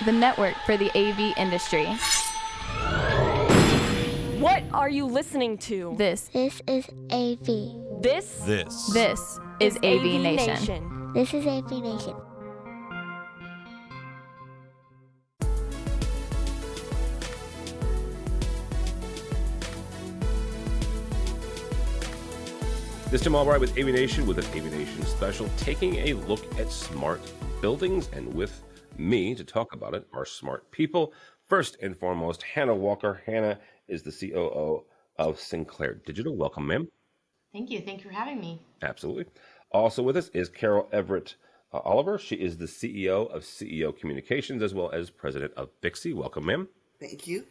the network for the AV industry. What are you listening to? This is AV. This is AVNation. This is AVNation. This is Tim Albright with AVNation with an AVNation special, taking a look at smart buildings, and with me to talk about it are smart people. First and foremost, Hannah Walker. Hannah is the COO of Sinclair Digital. Welcome, ma'am. Thank you. Thank you for having me. Absolutely. Also with us is Carol Everett Oliver. She is the CEO of CEO Communications as well as president of BICSI. Welcome, ma'am. Thank you.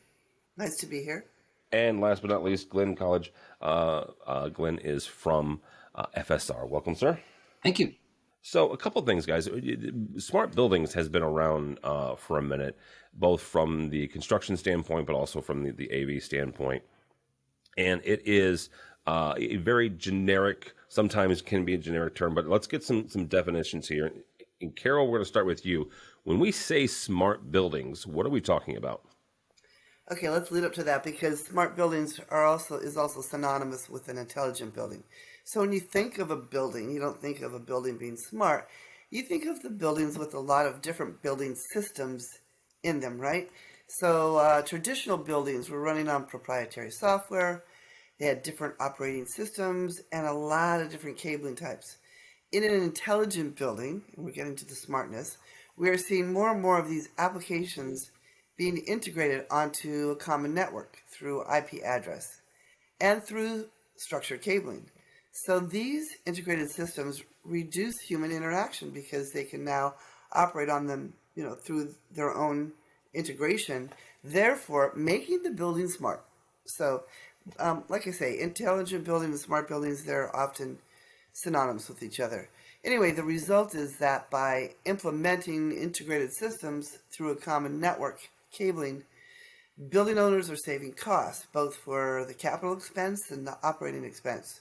Nice to be here. And last but not least, Glenn Collinge. Glenn is from FSR. Welcome, sir. Thank you. So a couple of things, guys. Smart buildings has been around for a minute, both from the construction standpoint, but also from the AV standpoint. And it is a very generic, sometimes can be a generic term, but let's get some definitions here. And Carol, we're going to start with you. When we say smart buildings, what are we talking about? Okay, let's lead up to that because smart buildings is also synonymous with an intelligent building. So when you think of a building, you don't think of a building being smart. You think of the buildings with a lot of different building systems in them, right? So traditional buildings were running on proprietary software. They had different operating systems and a lot of different cabling types. In an intelligent building, and we're getting to the smartness, we are seeing more and more of these applications being integrated onto a common network through IP address and through structured cabling. So these integrated systems reduce human interaction because they can now operate on them, through their own integration, therefore making the building smart. So, like I say, intelligent buildings and smart buildings, they're often synonymous with each other. Anyway, the result is that by implementing integrated systems through a common network cabling, building owners are saving costs, both for the capital expense and the operating expense.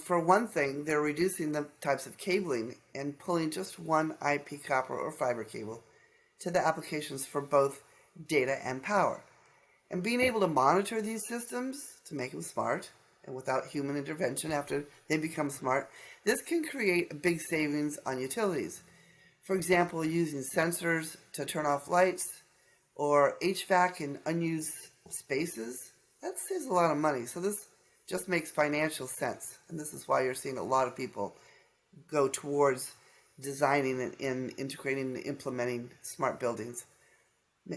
For one thing, they're reducing the types of cabling and pulling just one IP copper or fiber cable to the applications for both data and power. And being able to monitor these systems to make them smart and without human intervention after they become smart, this can create a big savings on utilities. For example, using sensors to turn off lights or HVAC in unused spaces, that saves a lot of money. So this just makes financial sense. And this is why you're seeing a lot of people go towards designing and integrating and implementing smart buildings.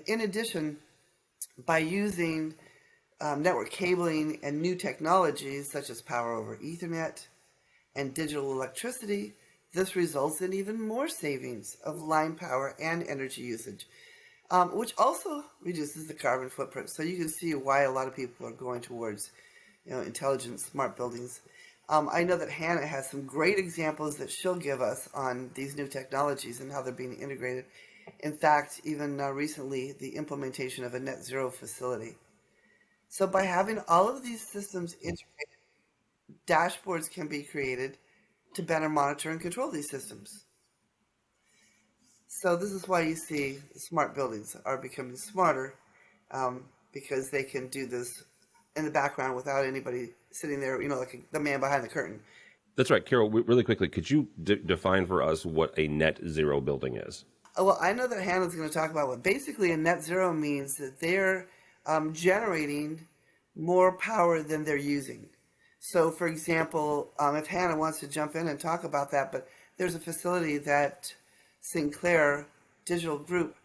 In addition, by using network cabling and new technologies such as power over Ethernet and digital electricity, this results in even more savings of line power and energy usage, which also reduces the carbon footprint. So you can see why a lot of people are going towards intelligent smart buildings. I know that Hannah has some great examples that she'll give us on these new technologies and how they're being integrated. In fact, even recently, the implementation of a net zero facility. So by having all of these systems integrated, dashboards can be created to better monitor and control these systems. So this is why you see smart buildings are becoming smarter, because they can do this in the background without anybody sitting there, like the man behind the curtain. That's right. Carol, really quickly, could you define for us what a net zero building is? Well, I know that Hannah's going to talk about what basically a net zero means, that they're generating more power than they're using. So, for example, if Hannah wants to jump in and talk about that, but there's a facility that Sinclair Digital Group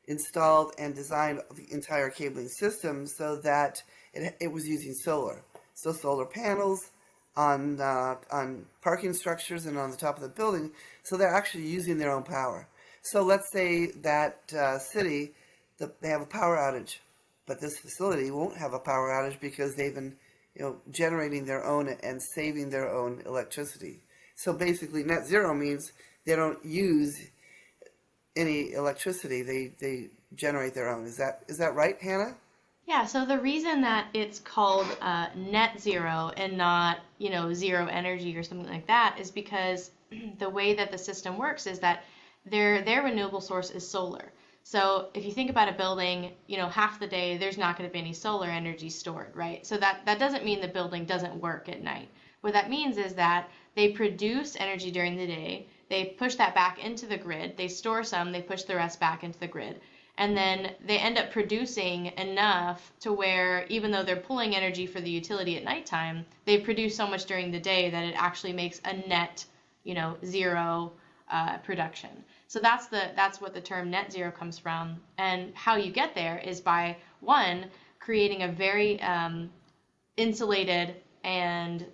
installed and designed the entire cabling system so that it was using solar. So solar panels on parking structures and on the top of the building, so they're actually using their own power. So let's say that city, they have a power outage, but this facility won't have a power outage because they've been generating their own and saving their own electricity. So basically net zero means they don't use any electricity, they generate their own. Is that right, Hannah? Yeah, so the reason that it's called net zero and not, zero energy or something like that is because the way that the system works is that their renewable source is solar. So if you think about a building, half the day there's not going to be any solar energy stored, right? So that doesn't mean the building doesn't work at night. What that means is that they produce energy during the day, they push that back into the grid, they store some, they push the rest back into the grid. And then they end up producing enough to where even though they're pulling energy for the utility at nighttime, they produce so much during the day that it actually makes a net, zero production. So that's what the term net zero comes from. And how you get there is by, one, creating a very insulated and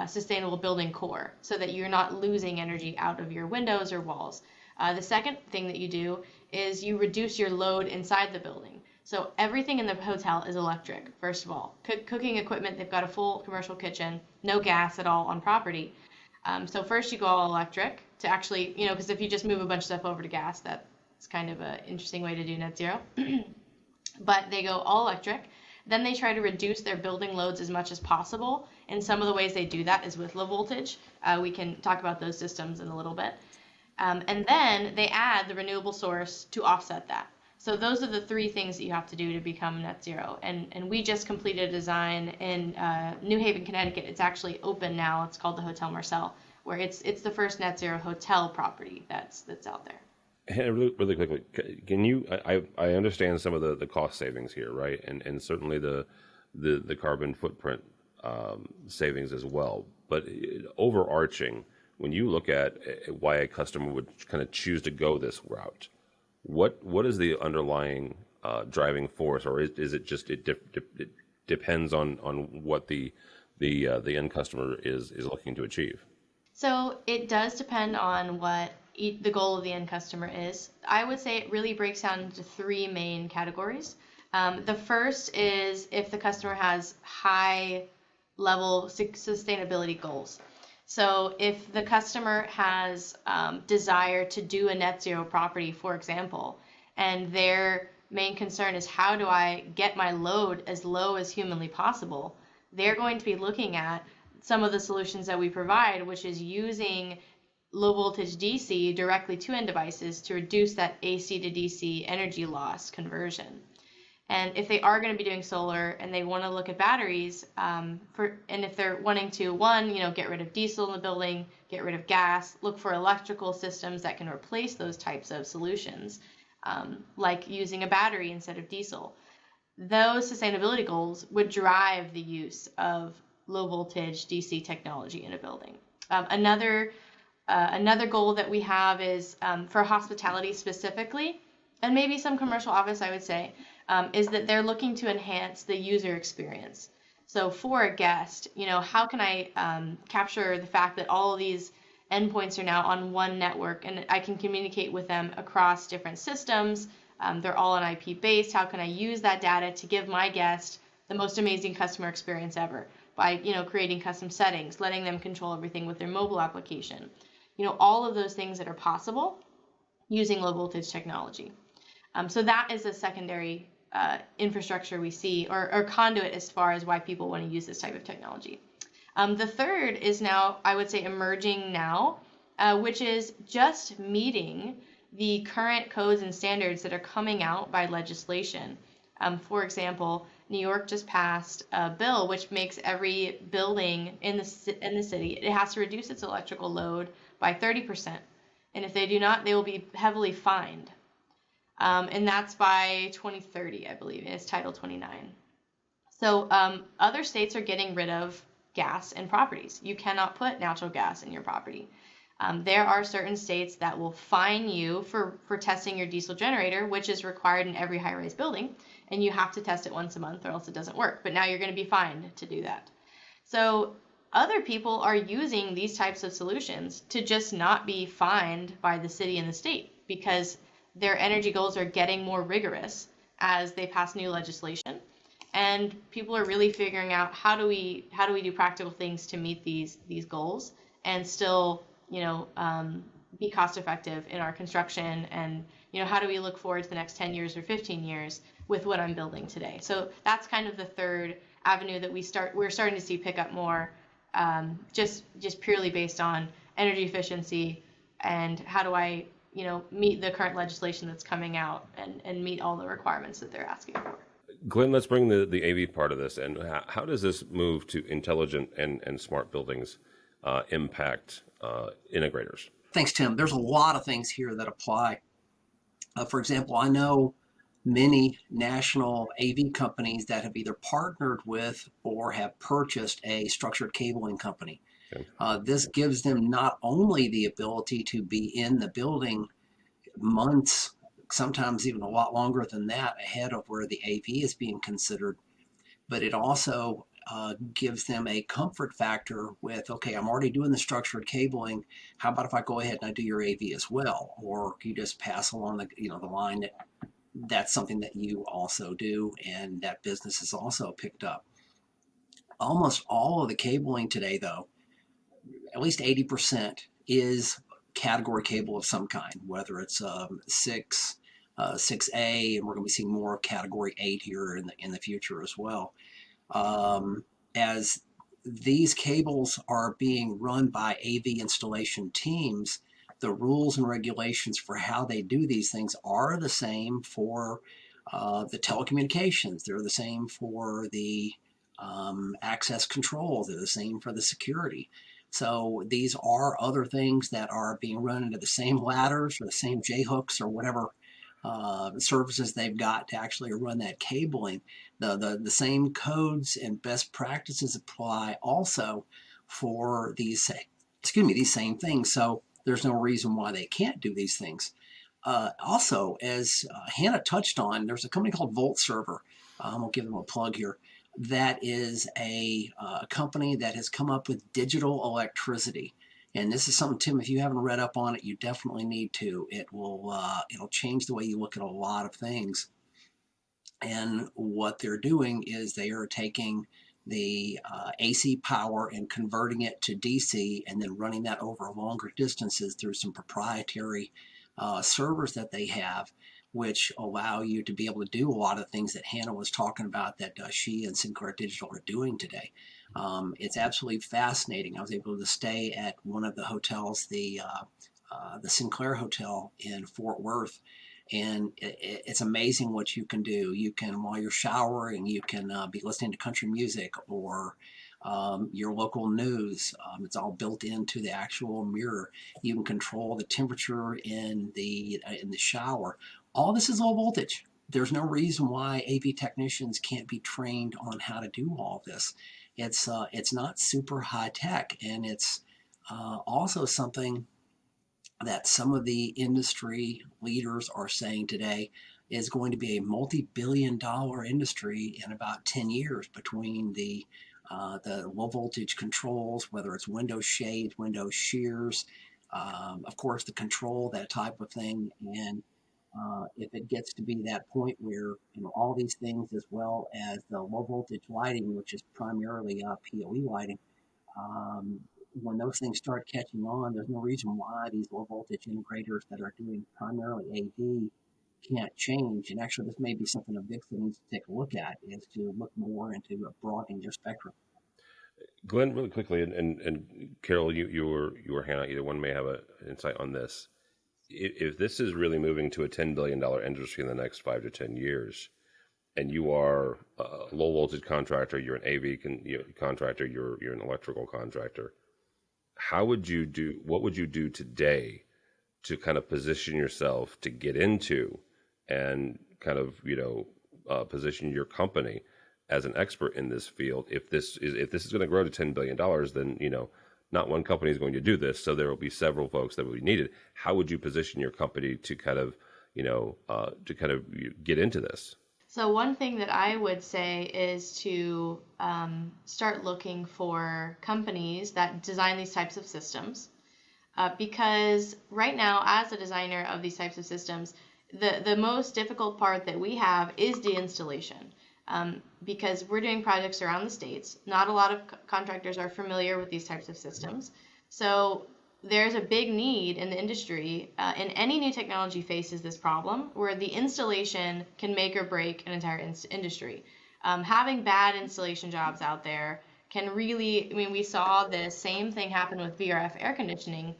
sustainable building core so that you're not losing energy out of your windows or walls. The second thing that you do is you reduce your load inside the building. So everything in the hotel is electric, first of all. Cooking equipment, they've got a full commercial kitchen, no gas at all on property. So first you go all electric to actually, because if you just move a bunch of stuff over to gas, that's kind of an interesting way to do net zero. But they go all electric. Then they try to reduce their building loads as much as possible. And some of the ways they do that is with low voltage. We can talk about those systems in a little bit. And then they add the renewable source to offset that. So those are the three things that you have to do to become net zero. And we just completed a design in New Haven, Connecticut. It's actually open now. It's called the Hotel Marcel, where it's the first net zero hotel property that's out there. And really quickly, can you? I understand some of the cost savings here, right? And certainly the carbon footprint savings as well. But overarching, when you look at why a customer would kind of choose to go this route, what is the underlying driving force, or is it just it depends on what the end customer is looking to achieve? So it does depend on what the goal of the end customer is. I would say it really breaks down into three main categories. The first is if the customer has high level sustainability goals. So if the customer has desire to do a net zero property, for example, and their main concern is how do I get my load as low as humanly possible, they're going to be looking at some of the solutions that we provide, which is using low voltage DC directly to end devices to reduce that AC to DC energy loss conversion. And if they are going to be doing solar and they want to look at batteries, and if they're wanting to, get rid of diesel in the building, get rid of gas, look for electrical systems that can replace those types of solutions, like using a battery instead of diesel. Those sustainability goals would drive the use of low voltage DC technology in a building. Another goal that we have is for hospitality specifically, and maybe some commercial office, I would say, is that they're looking to enhance the user experience. So for a guest, how can I capture the fact that all of these endpoints are now on one network and I can communicate with them across different systems? They're all on IP based. How can I use that data to give my guest the most amazing customer experience ever by, creating custom settings, letting them control everything with their mobile application? All of those things that are possible using low voltage technology. So that is a secondary infrastructure we see, or conduit as far as why people want to use this type of technology. The third is now, I would say, emerging now, which is just meeting the current codes and standards that are coming out by legislation. For example, New York just passed a bill which makes every building in the city, it has to reduce its electrical load by 30%. And if they do not, they will be heavily fined. And that's by 2030, I believe. It's Title 29. So other states are getting rid of gas in properties. You cannot put natural gas in your property. There are certain states that will fine you for testing your diesel generator, which is required in every high-rise building, and you have to test it once a month or else it doesn't work. But now you're going to be fined to do that. So other people are using these types of solutions to just not be fined by the city and the state because their energy goals are getting more rigorous as they pass new legislation. And people are really figuring out how do we do practical things to meet these goals and still be cost effective in our construction, and how do we look forward to the next 10 years or 15 years with what I'm building today. So that's kind of the third avenue that we're starting to see pick up more, just purely based on energy efficiency and how do I meet the current legislation that's coming out and meet all the requirements that they're asking for. Glenn, let's bring the AV part of this. And how does this move to intelligent and smart buildings impact integrators? Thanks, Tim. There's a lot of things here that apply. For example, I know many national AV companies that have either partnered with or have purchased a structured cabling company. Okay. This gives them not only the ability to be in the building months, sometimes even a lot longer than that, ahead of where the AV is being considered, but it also gives them a comfort factor with, okay, I'm already doing the structured cabling. How about if I go ahead and I do your AV as well? Or you just pass along the line that that's something that you also do, and that business is also picked up. Almost all of the cabling today, though, at least 80% is category cable of some kind, whether it's 6, 6A, and we're going to be seeing more of category 8 here in the future as well. As these cables are being run by AV installation teams, the rules and regulations for how they do these things are the same for the telecommunications. They're the same for the access control. They're the same for the security. So these are other things that are being run into the same ladders or the same J-hooks or whatever services they've got to actually run that cabling. The same codes and best practices apply also for these same things. So there's no reason why they can't do these things. Also, as Hannah touched on, there's a company called VoltServer. I'll give them a plug here. That is a company that has come up with digital electricity. And this is something, Tim, if you haven't read up on it, you definitely need to. It'll change the way you look at a lot of things. And what they're doing is they are taking the AC power and converting it to DC and then running that over longer distances through some proprietary servers that they have, which allow you to be able to do a lot of things that Hannah was talking about that she and Sinclair Digital are doing today. It's absolutely fascinating. I was able to stay at one of the hotels, the Sinclair Hotel in Fort Worth, and it's amazing what you can do. You can, while you're showering, you can be listening to country music or your local news. It's all built into the actual mirror. You can control the temperature in the shower. All this is low voltage. There's no reason why AV technicians can't be trained on how to do all this. It's not super high tech, and it's also something that some of the industry leaders are saying today is going to be a multi-billion-dollar industry in about 10 years between the low voltage controls, whether it's window shades, window shears, of course the control, that type of thing. And if it gets to be that point where all these things, as well as the low voltage lighting, which is primarily PoE lighting, when those things start catching on, there's no reason why these low voltage integrators that are doing primarily AV can't change. And actually, this may be something that BICSI needs to take a look at, is to look more into broadening their spectrum. Glenn, really quickly, and Carol, you or Hannah, either one may have an insight on this. If this is really moving to a $10 billion industry in the next 5 to 10 years, and you are a low voltage contractor, you're an AV contractor, you're an electrical contractor, what would you do today to kind of position yourself to get into and kind of, position your company as an expert in this field? If this is going to grow to $10 billion, then, not one company is going to do this. So there will be several folks that will be needed. How would you position your company to kind of, get into this? So one thing that I would say is to start looking for companies that design these types of systems, because right now, as a designer of these types of systems, the most difficult part that we have is the installation, because we're doing projects around the states. Not a lot of contractors are familiar with these types of systems. So there's a big need in the industry, and any new technology faces this problem where the installation can make or break an entire industry. Having bad installation jobs out there can really, we saw the same thing happen with VRF air conditioning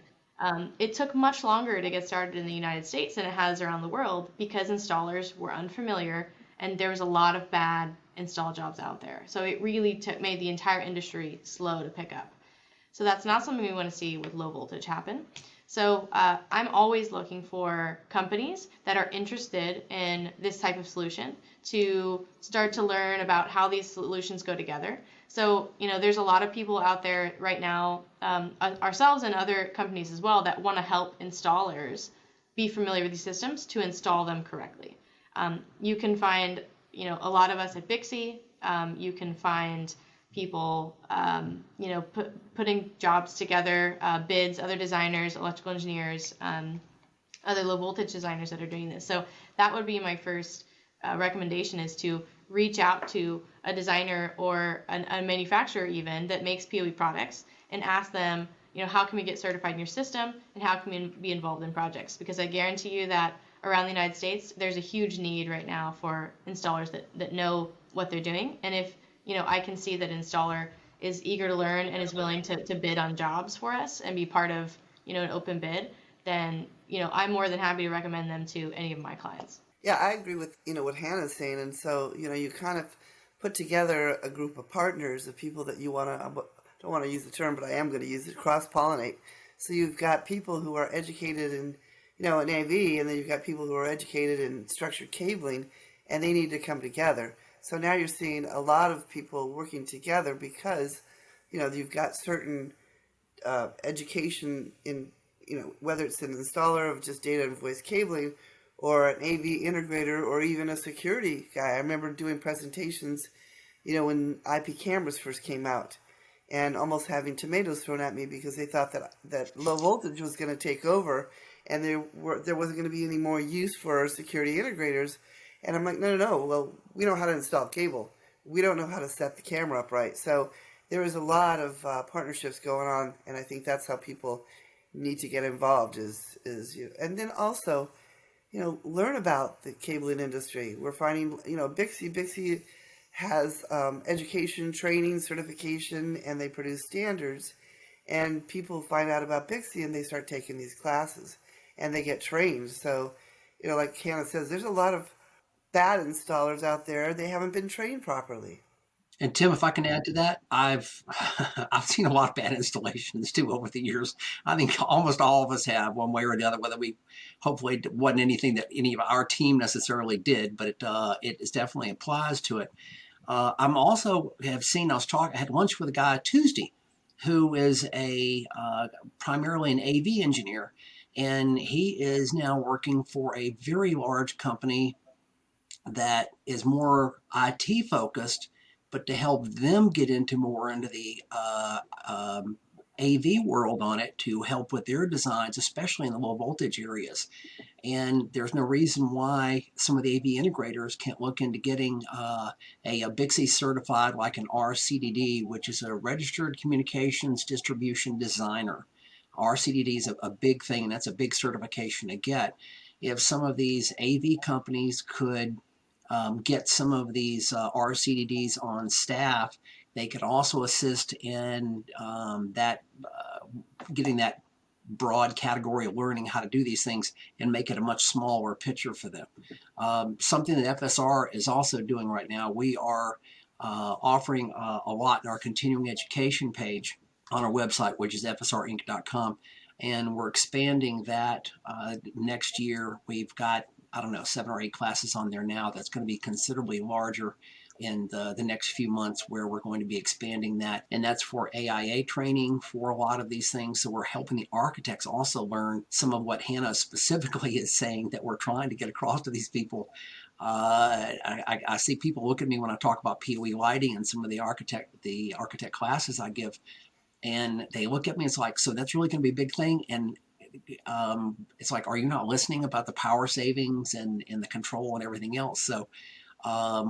It took much longer to get started in the United States than it has around the world because installers were unfamiliar and there was a lot of bad install jobs out there. So it really made the entire industry slow to pick up. So that's not something we want to see with low voltage happen. So I'm always looking for companies that are interested in this type of solution to start to learn about how these solutions go together. So, there's a lot of people out there right now, ourselves and other companies as well, that want to help installers be familiar with these systems to install them correctly. You can find, a lot of us at BICSI. You can find people, putting jobs together, bids, other designers, electrical engineers, other low voltage designers that are doing this. So that would be my first recommendation, is to reach out to a designer or a manufacturer even that makes PoE products and ask them, how can we get certified in your system and how can we be involved in projects? Because I guarantee you that around the United States, there's a huge need right now for installers that know what they're doing. And if I can see that installer is eager to learn and is willing to bid on jobs for us and be part of, an open bid, then, I'm more than happy to recommend them to any of my clients. Yeah, I agree with, what Hannah's saying. And so, you kind of put together a group of partners of people that you want to, I don't want to use the term, but I am going to use it, cross-pollinate. So you've got people who are educated in, in AV, and then you've got people who are educated in structured cabling, and they need to come together. So now you're seeing a lot of people working together because, you've got certain education in, whether it's an installer of just data and voice cabling or an AV integrator or even a security guy. I remember doing presentations, when IP cameras first came out and almost having tomatoes thrown at me because they thought that low voltage was going to take over and there wasn't going to be any more use for security integrators. And I'm like, no. Well, we know how to install cable. We don't know how to set the camera up right. So there is a lot of partnerships going on, and I think that's how people need to get involved. And then also, learn about the cabling industry. We're finding, BICSI has education, training, certification, and they produce standards. And people find out about BICSI and they start taking these classes and they get trained. So, like Hannah says, there's a lot of bad installers out there. They haven't been trained properly. And Tim, if I can add to that, I've I've seen a lot of bad installations too over the years. I think almost all of us have, one way or the other. Whether we, hopefully, it wasn't anything that any of our team necessarily did, but it definitely applies to it. I'm also have seen. I had lunch with a guy Tuesday, who is primarily an AV engineer, and he is now working for a very large company that is more IT focused, but to help them get into the AV world on it, to help with their designs, especially in the low voltage areas. And there's no reason why some of the AV integrators can't look into getting a BICSI certified, like an RCDD, which is a Registered Communications Distribution Designer. RCDD is a big thing, and that's a big certification to get. If some of these AV companies could get some of these RCDDs on staff, they could also assist in getting that broad category of learning how to do these things and make it a much smaller picture for them. Something that FSR is also doing right now, we are offering a lot in our continuing education page on our website, which is fsrinc.com, and we're expanding that next year. We've got, 7 or 8 classes on there now. That's going to be considerably larger in the next few months, where we're going to be expanding that. And that's for AIA training for a lot of these things. So we're helping the architects also learn some of what Hannah specifically is saying that we're trying to get across to these people. I see people look at me when I talk about PoE lighting and some of the architect classes I give, and they look at me, it's like, so that's really going to be a big thing. And it's like, are you not listening about the power savings and the control and everything else? So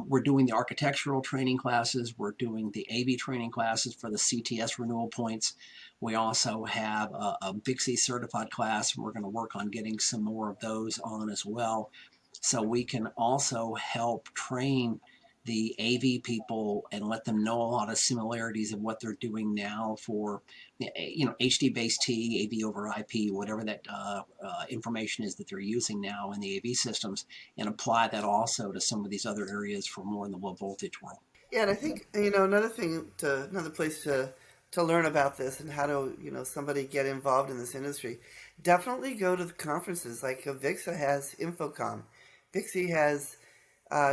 we're doing the architectural training classes. We're doing the AV training classes for the CTS renewal points. We also have a BICSI certified class, and we're going to work on getting some more of those on as well. So we can also help train the AV people and let them know a lot of similarities of what they're doing now for, HD-based T, AV over IP, whatever that information is that they're using now in the AV systems, and apply that also to some of these other areas for more in the low voltage world. Yeah, and I think another place to learn about this and how to somebody get involved in this industry. Definitely go to the conferences like VICSA has Infocom. BICSI has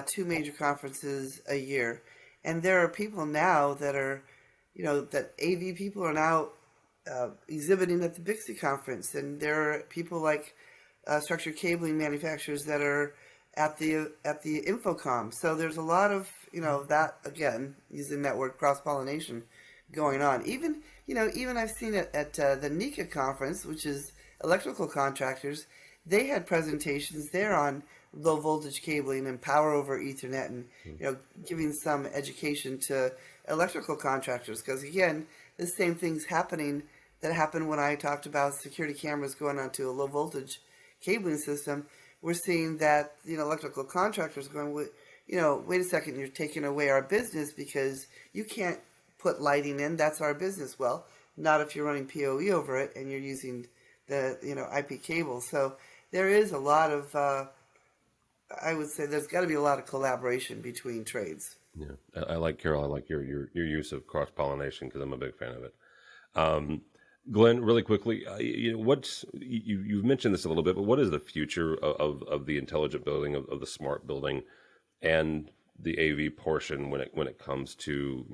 two major conferences a year, and there are people now that are, that AV people are now exhibiting at the BICSI conference, and there are people like structured cabling manufacturers that are at the Infocom. So there's a lot of that, again, using that word, cross pollination going on. Even I've seen it at the NICA conference, which is electrical contractors. They had presentations there on low voltage cabling and power over Ethernet, and giving some education to electrical contractors, because again, the same things happening that happened when I talked about security cameras going onto a low voltage cabling system. We're seeing that electrical contractors going, wait a second, you're taking away our business because you can't put lighting in. That's our business. Well, not if you're running PoE over it and you're using the IP cable. So there is a lot of I would say there's got to be a lot of collaboration between trades. Yeah, I like, Carol, I like your use of cross pollination, because I'm a big fan of it. Glenn, really quickly, you've mentioned this a little bit, but what is the future of the intelligent building, of the smart building, and the AV portion when it comes to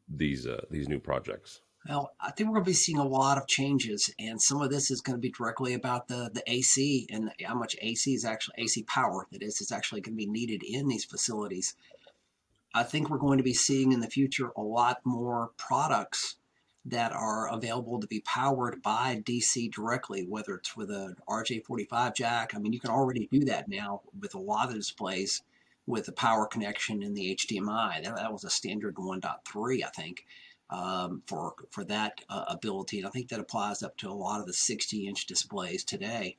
these new projects? Well, I think we're going to be seeing a lot of changes, and some of this is going to be directly about the AC and how much AC power that is actually going to be needed in these facilities. I think we're going to be seeing in the future a lot more products that are available to be powered by DC directly, whether it's with a RJ45 jack. I mean, you can already do that now with a lot of displays with the power connection and the HDMI. That was a standard 1.3, I think. For that ability, and I think that applies up to a lot of the 60-inch displays today.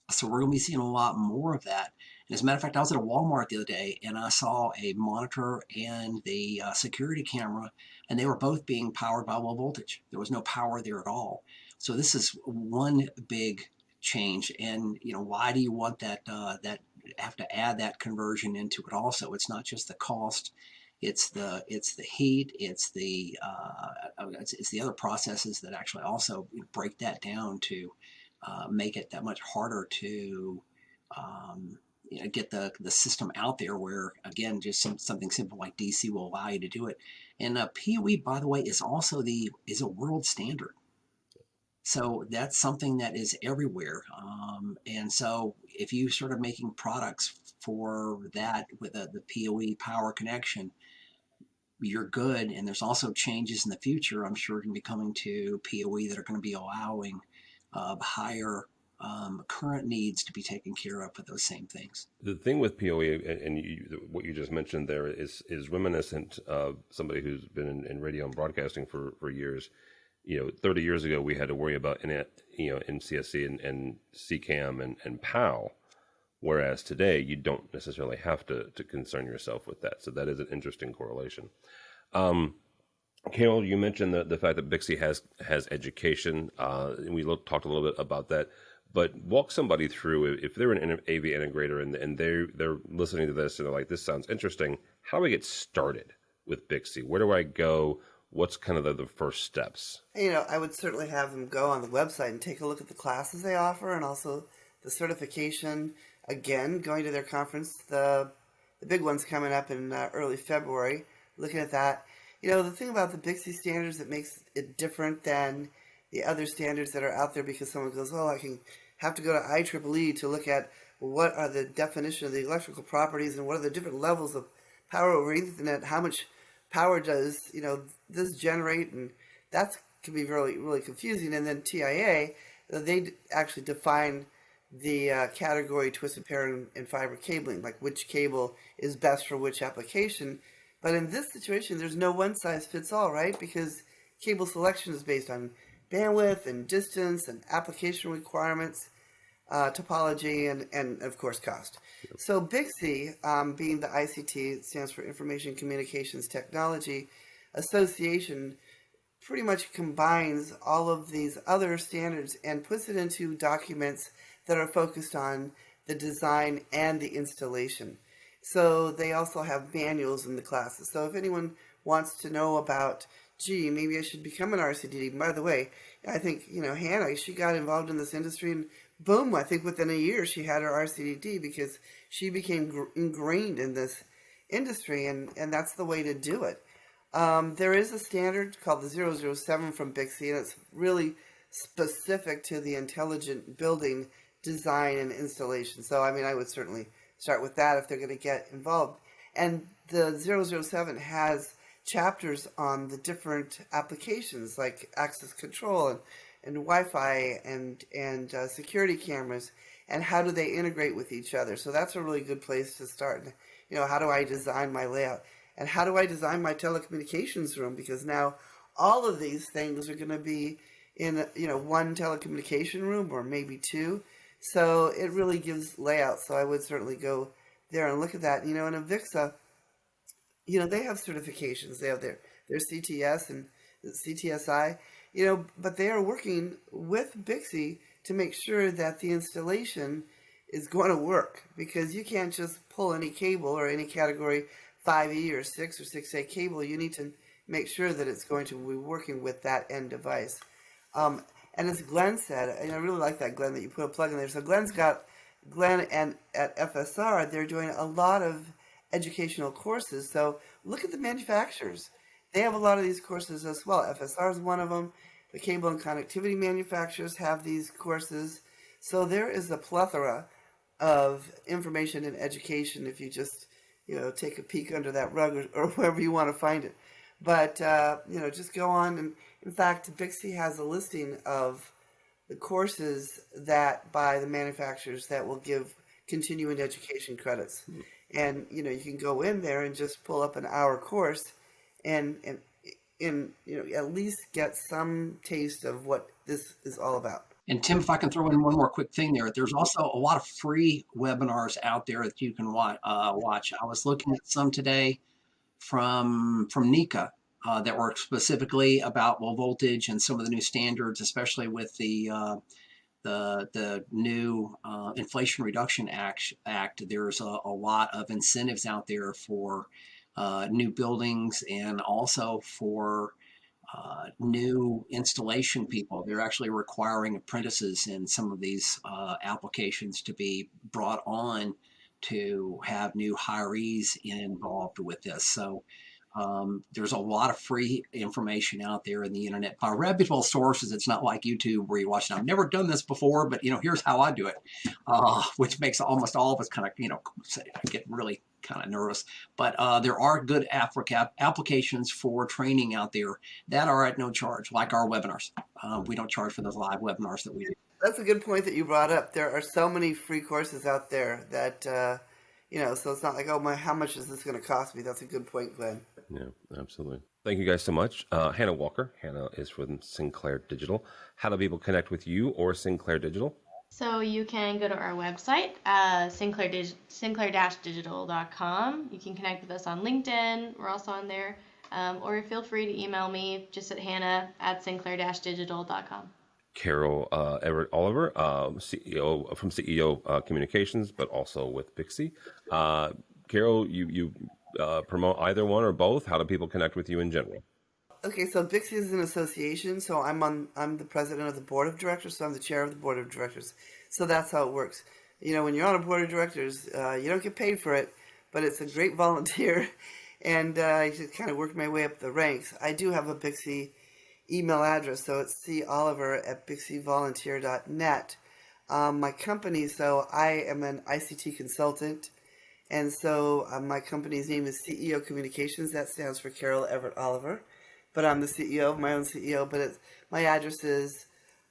So we're going to be seeing a lot more of that. And as a matter of fact, I was at a Walmart the other day, and I saw a monitor and the security camera, and they were both being powered by low voltage. There was no power there at all. So this is one big change. And why do you want that have to add that conversion into it also? It's not just the cost. It's the heat. It's the other processes that actually also break that down to make it that much harder to get the system out there. Where again, just something simple like DC will allow you to do it. And PoE, by the way, is also is a world standard. So that's something that is everywhere. And so if you started making products for that with the PoE power connection, you're good. And there's also changes in the future, I'm sure, going to be coming to PoE that are going to be allowing higher current needs to be taken care of for those same things. The thing with PoE, and what you just mentioned there, is reminiscent of somebody who's been in radio and broadcasting for years. 30 years ago, we had to worry about NCSC and CCAM and PAL, whereas today you don't necessarily have to concern yourself with that. So that is an interesting correlation. Carol, you mentioned the fact that BICSI has education. We talked a little bit about that, but walk somebody through, if they're an AV integrator and they're listening to this and they're like, this sounds interesting, how do I get started with BICSI? Where do I go? What's kind of the first steps? I would certainly have them go on the website and take a look at the classes they offer, and also the certification. Again, going to their conference, the big one's coming up in early February. Looking at that, the thing about the BICSI standards that makes it different than the other standards that are out there, because someone goes, oh, I can have to go to IEEE to look at what are the definition of the electrical properties and what are the different levels of power over Ethernet, how much power does this generate, and that can be really, really confusing. And then TIA, they actually define the category twisted pair and fiber cabling, like which cable is best for which application. But in this situation, there's no one size fits all, right? Because cable selection is based on bandwidth and distance and application requirements. topology, and of course cost. So BICSI, being the ICT, it stands for Information Communications Technology Association, pretty much combines all of these other standards and puts it into documents that are focused on the design and the installation. So they also have manuals in the classes. So if anyone wants to know about, gee, maybe I should become an RCDD. By the way, I think, Hannah, she got involved in this industry and boom, I think within a year she had her RCDD because she became ingrained in this industry, and that's the way to do it. There is a standard called the 007 from BICSI, and it's really specific to the intelligent building design and installation. So, I would certainly start with that if they're going to get involved. And the 007 has chapters on the different applications like access control and Wi-Fi and security cameras, and how do they integrate with each other. So that's a really good place to start. How do I design my layout? And how do I design my telecommunications room? Because now all of these things are going to be in one telecommunication room or maybe two. So it really gives layout. So I would certainly go there and look at that. In AVICSA, they have certifications. They have their CTS and CTSI, but they are working with BICSI to make sure that the installation is going to work, because you can't just pull any cable or any category 5E or 6 or 6A cable. You need to make sure that it's going to be working with that end device. And as Glenn said, and I really like that, Glenn, that you put a plug in there. So Glenn and at FSR, they're doing a lot of educational courses. So look at the manufacturers. They have a lot of these courses as well. FSR is one of them. The cable and connectivity manufacturers have these courses. So there is a plethora of information and education if you just, take a peek under that rug or wherever you want to find it. But, just go on. And in fact, BICSI has a listing of the courses that by the manufacturers that will give continuing education credits. And, you can go in there and just pull up an hour course and at least get some taste of what this is all about. And Tim, if I can throw in one more quick thing there, there's also a lot of free webinars out there that you can watch. I was looking at some today from NECA that were specifically about low voltage and some of the new standards, especially with the new Inflation Reduction Act. There's a lot of incentives out there for new buildings and also for new installation people. They're actually requiring apprentices in some of these applications to be brought on to have new hirees involved with this. So there's a lot of free information out there in the internet by reputable sources. It's not like YouTube where you watch it. I've never done this before, but here's how I do it, which makes almost all of us kind of get really kind of nervous. But there are good applications for training out there that are at no charge, like our webinars. We don't charge for those live webinars that we do. That's a good point that you brought up. There are so many free courses out there that so it's not like, how much is this going to cost me? That's a good point, Glenn. Yeah, absolutely. Thank you guys so much. Hannah Walker. Hannah is from Sinclair Digital. How do people connect with you or Sinclair Digital? So you can go to our website, sinclair-digital.com. You can connect with us on LinkedIn. We're also on there. Or feel free to email me just at hannah@sinclair-digital.com. Carol Everett Oliver, CEO from CEO Communications, but also with BICSI. Carol, you promote either one or both. How do people connect with you in general? Okay, so BICSI is an association, so I'm the president of the board of directors, so I'm the chair of the board of directors. So that's how it works. When you're on a board of directors, you don't get paid for it, but it's a great volunteer, and I just kind of worked my way up the ranks. I do have a BICSI email address, so it's coliver@bicsvolunteer.net. My company, so I am an ICT consultant, and so my company's name is CEO Communications. That stands for Carol Everett Oliver. But I'm the CEO of my own CEO. But my address is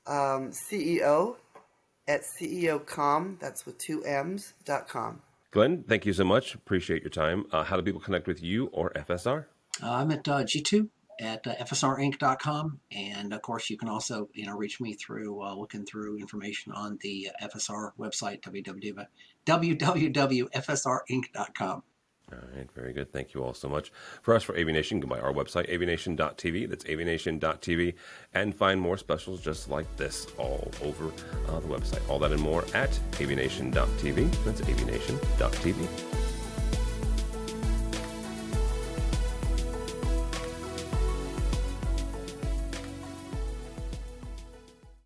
CEO@ceocom, that's with 2 M's.com. Glenn, thank you so much. Appreciate your time. How do people connect with you or FSR? I'm at G2 at FSRinc.com. And of course, you can also reach me through looking through information on the FSR website, www.fsrinc.com. All right, very good. Thank you all so much. For us, for AVNation, go by our website, avnation.tv. That's avnation.tv. And find more specials just like this all over the website. All that and more at avnation.tv. That's avnation.tv.